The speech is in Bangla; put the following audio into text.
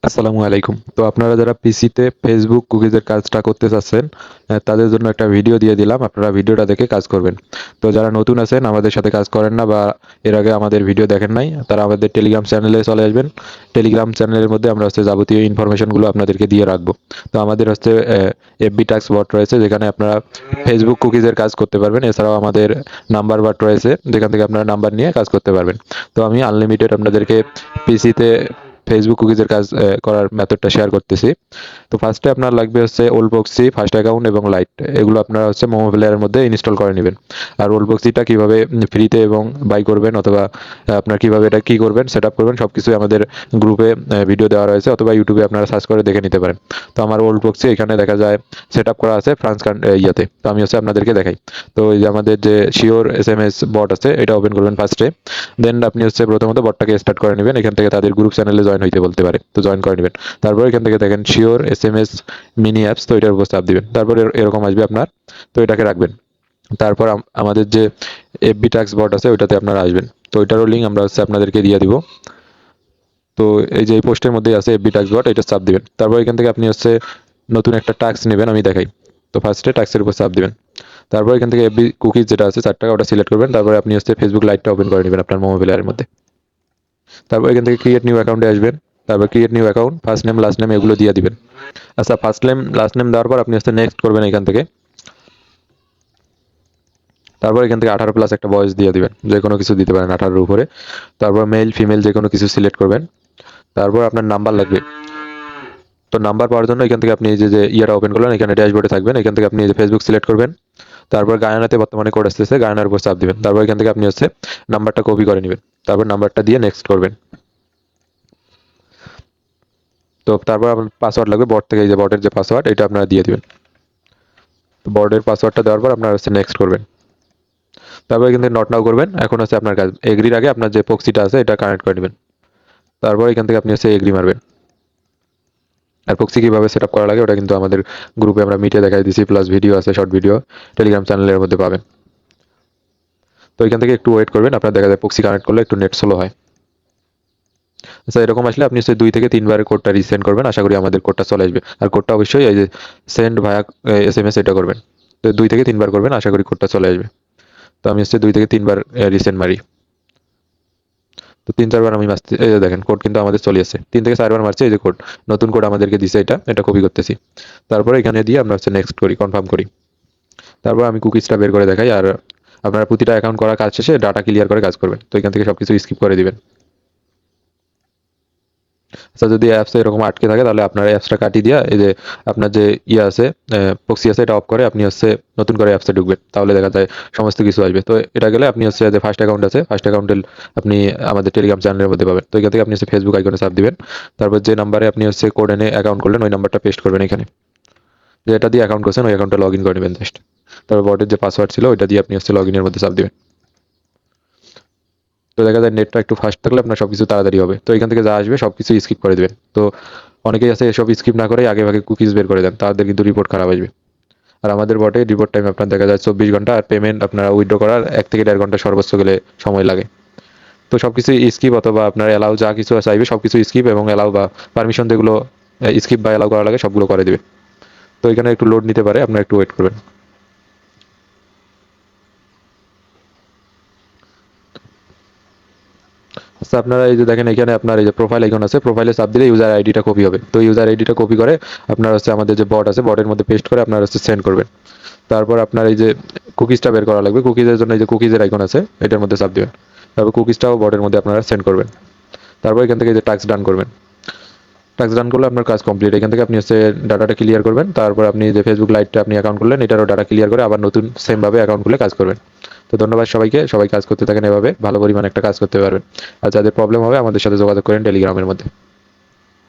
আসসালামু আলাইকুম। তো আপনারা যারা পিসিতে ফেসবুক কুকিজের কাজটা করতে চাচ্ছেন, তাদের জন্য একটা ভিডিও দিয়ে দিলাম। আপনারা ভিডিওটা দেখে কাজ করবেন। তো যারা নতুন আছেন, আমাদের সাথে কাজ করেন না বা এর আগে আমাদের ভিডিও দেখেন নাই, তারা আমাদের টেলিগ্রাম চ্যানেলে চলে আসবেন। টেলিগ্রাম চ্যানেলের মধ্যে আমরা যাবতীয় ইনফরমেশনগুলো আপনাদেরকে দিয়ে রাখবো। তো আমাদের এফবি টাস্ক বট রয়েছে, যেখানে আপনারা ফেসবুক কুকিজের কাজ করতে পারবেন। এছাড়াও আমাদের নাম্বার বাট রয়েছে, যেখান থেকে আপনারা নাম্বার নিয়ে কাজ করতে পারবেন। তো আমি আনলিমিটেড আপনাদেরকে পিসিতে ফেসবুক কুকিজের কাজ করার মেথডটা শেয়ার করতেছি। তো ফার্স্টে আপনার লাগবে ওল্ড প্রক্সি, ফার্স্ট অ্যাকাউন্ট এবং লাইট। এগুলো আপনারা মোমো প্লেয়ারের মধ্যে ইনস্টল করে নেবেন। আর ওল্ড প্রক্সিটা কীভাবে ফ্রিতে এবং বাই করবেন, অথবা আপনার কীভাবে এটা কী করবেন, সেট আপ করবেন, সব কিছুই আমাদের গ্রুপে ভিডিও দেওয়া রয়েছে, অথবা ইউটিউবে আপনারা সার্চ করে দেখে নিতে পারেন। তো আমার ওল্ড প্রক্সি এখানে দেখা যায় সেট আপ করা আছে ফ্রান্স ইয়াতে। তো আমি আপনাদেরকে দেখাই। তো এই যে আমাদের যে শিওর SMS বট আছে, এটা ওপেন করবেন ফার্স্টে। দেন আপনি প্রথমত বটটাকে স্টার্ট করে নেবেন। এখান থেকে তাদের গ্রুপ চ্যানেলে জয়েন হইতে বলতে পারে, তো জয়েন করে নেবেন। তারপর এখান থেকে দেখেন শিওর SMS মিনি অ্যাপস, তো এটার উপর চাপ দিবেন। তারপর এরকম আসবে আপনার, তো এটাকে রাখবেন। তারপর আমাদের যে এফবি টাস্ক বট আছে, ওইটাতে আপনারা আসবেন। তো ওইটারও লিঙ্ক আমরা আপনাদেরকে দিয়ে দিব। তো এই যে এই পোস্টের মধ্যেই আছে এফবি টাস্ক বট, এটা চাপ দিবেন। তারপর এখান থেকে আপনি নতুন একটা টাস্ক নেবেন, আমি দেখাই। তো ফার্স্টে টাস্কের উপর চাপ দিবেন। তারপর এখান থেকে এফবি কুকিজ যেটা আছে 4 টাকা, ওটা সিলেক্ট করবেন। তারপরে আপনি ফেসবুক লাইটটা ওপেন করে নেবেন আপনার মোমো প্লেয়ারের মধ্যে। তারপর এখান থেকে ক্রিয়েট নিউ অ্যাকাউন্টে আসবেন। তারপর create new account, first name last name এগুলো দিয়ে দিবেন। আচ্ছা, ফার্স্ট নেম লাস্ট নেম দেওয়ার পর আপনি নেক্সট করবেন এখান থেকে। তারপর এখান থেকে 18+ একটা বয়স দিয়ে দিবেন, যে কোনো কিছু দিতে পারেন 18-এর উপরে। তারপর মেল ফিমেল যে কোনো কিছু সিলেক্ট করবেন। তারপর আপনার নাম্বার লাগবে। তো নাম্বার পাওয়ার জন্য এখান থেকে আপনি এই যে ইয়াটা ওপেন করলেন, এখানে ড্যাশবোর্ডে থাকবেন। এখান থেকে আপনি এই যে ফেসবুক সিলেক্ট করবেন। তারপর গায়ানাতে বর্তমানে কোড আসতেছে, গায়ানার উপর চাপ দিবেন। তারপর এখান থেকে আপনি নাম্বারটা কপি করে নেবেন। তারপর নাম্বারটা দিয়ে নেক্সট করবেন। তো তারপর আপনার পাসওয়ার্ড লাগবে বট থেকে, এই যে বটের যে পাসওয়ার্ড, এটা আপনারা দিয়ে দিবেন। তো বটের পাসওয়ার্ডটা দেওয়ার পর আপনারা নেক্সট করবেন। তারপর এখান থেকে নট নাও করবেন। এখন আপনার কাজ এগ্রির আগে আপনার যে প্রক্সিটা আছে এটা কানেক্ট করে নেবেন। তারপর এখান থেকে আপনি এগ্রি মারবেন। আর প্রক্সি কীভাবে সেট আপ করা লাগে ওটা কিন্তু আমাদের গ্রুপে আমরা মিটে দেখাই দিছি, প্লাস ভিডিও আছে, শর্ট ভিডিও টেলিগ্রাম চ্যানেলের মধ্যে পাবেন। তো এখান থেকে একটু ওয়েট করবেন, আপনার দেখা যায় প্রক্সি কানেক্ট করলে একটু নেট স্লো হয়। আচ্ছা, এরকম আসলে আপনি 2 থেকে 3 বার কোডটা রিসেন্ড করবেন। আশা করি আমাদের কোডটা চলে আসবে। আর কোডটা অবশ্যই এই যে সেন্ড ভায়া SMS এটা করবেন। তো 2 থেকে 3 বার করবেন, আশা করি কোডটা চলে আসবে। তো আমি 2 থেকে 3 বার রিসেন্ড মারি। তো 3-4 বার আমি মারছি, এই যে দেখেন কোড কিন্তু আমাদের চলে আসছে। 3 থেকে 4 বার মারছি, এই যে কোড, নতুন কোড আমাদেরকে দিছে, এটা কপি করতেছি। তারপরে এখানে দিয়ে আমরা নেক্সট করি, কনফার্ম করি। তারপর আমি কুকিজটা বের করে দেখাই। আর আপনারা প্রতিটা অ্যাকাউন্ট করার কাজ শেষে ডাটা ক্লিয়ার করে কাজ করবেন। তো এখান থেকে সবকিছু স্কিপ করে দিবেন। আচ্ছা, যদি অ্যাপসে এরকম আটকে থাকে, তাহলে আপনার অ্যাপসটা কাটিয়ে দিয়া এই যে আপনার যে আছে প্রক্সি আছে, এটা অফ করে আপনি নতুন করে অ্যাপসে ঢুকবেন। তাহলে দেখা যায় সমস্ত কিছু আসবে। তো এটা গেলে আপনি যে ফার্স্ট অ্যাকাউন্ট আছে, ফার্স্ট অ্যাকাউন্টে আপনি আমাদের টেলিগ্রাম চ্যানেলের মধ্যে পাবেন। তো এখান থেকে আপনি ফেসবুক আইকনে চাপ দিবেন। তারপর যে নাম্বারে আপনি কোড এনে অ্যাকাউন্ট করলেন, ওই নাম্বারটা পেস্ট করবেন এখানে। যে এটা দিয়ে অ্যাকাউন্ট করছেন, ওই অ্যাকাউন্টে লগ ইন করে নেবেন জাস্ট। তারপর বটের যে পাসওয়ার্ড ছিল, ওইটা দিয়ে আপনি লগ ইনের মধ্যে চাপ দিবেন। তো দেখা যায় নেটটা একটু ফাস্ট থাকলে আপনার সবকিছু তাড়াতাড়ি হবে। তো এখান থেকে যা আসবে সবকিছু স্কিপ করে দেবেন। তো অনেকেই আছে এসব স্কিপ না করে আগে ভাগে কুকিজ বের করে দেন, তাদের কিন্তু রিপোর্ট খারাপ আসবে। আর আমাদের বটে রিপোর্ট টাইম আপনার দেখা যায় 24 ঘন্টা, আর পেমেন্ট আপনারা উইথড্র করার 1 থেকে 1.5 ঘন্টা সর্বোচ্চ গেলে সময় লাগে। তো সবকিছু স্কিপ অথবা আপনার অ্যালাউ যা কিছু চাইবে সবকিছু স্কিপ এবং অ্যালাউ বা পারমিশন যেগুলো স্কিপ বা অ্যালাউ করা লাগে সবগুলো করে দেবে। তো এখানে একটু লোড নিতে পারে, আপনারা একটু ওয়েট করবেন। আচ্ছা, আপনারা এই যে দেখেন এখানে আপনার এই যে প্রোফাইল আইকন আছে, প্রোফাইলে চাপ দিলে ইউজার আইডিটা কপি হবে। তো ইউজার আইডিটা কপি করে আপনার আমাদের যে বট আছে, বটের মধ্যে পেস্ট করে আপনার সেন্ড করবেন। তারপর আপনার এই যে কুকিজটা বের করা লাগবে। কুকিজের জন্য এই যে কুকিজের আইকন আছে, এটার মধ্যে চাপ দিবেন। তারপর কুকিজটাও বটের মধ্যে আপনারা সেন্ড করবেন। তারপর এখান থেকে এই যে টাস্ক ডান করবেন। টাস্ক ডান করলে আপনার কাজ কমপ্লিট। এখান থেকে আপনি ডাটাটা ক্লিয়ার করবেন। তারপর আপনি যে ফেসবুক লাইটটা আপনি অ্যাকাউন্ট করলেন, এটারও ডাটা ক্লিয়ার করে আবার নতুন সেমভাবে অ্যাকাউন্ট খুলে কাজ করবেন। তো ধন্যবাদ সবাইকে, সবাই কাজ করতে থাকেন এভাবে, ভালো পরিমাণে একটা কাজ করতে পারবেন। আর যাদের প্রবলেম হবে আমাদের সাথে যোগাযোগ করেন টেলিগ্রামের মধ্যে।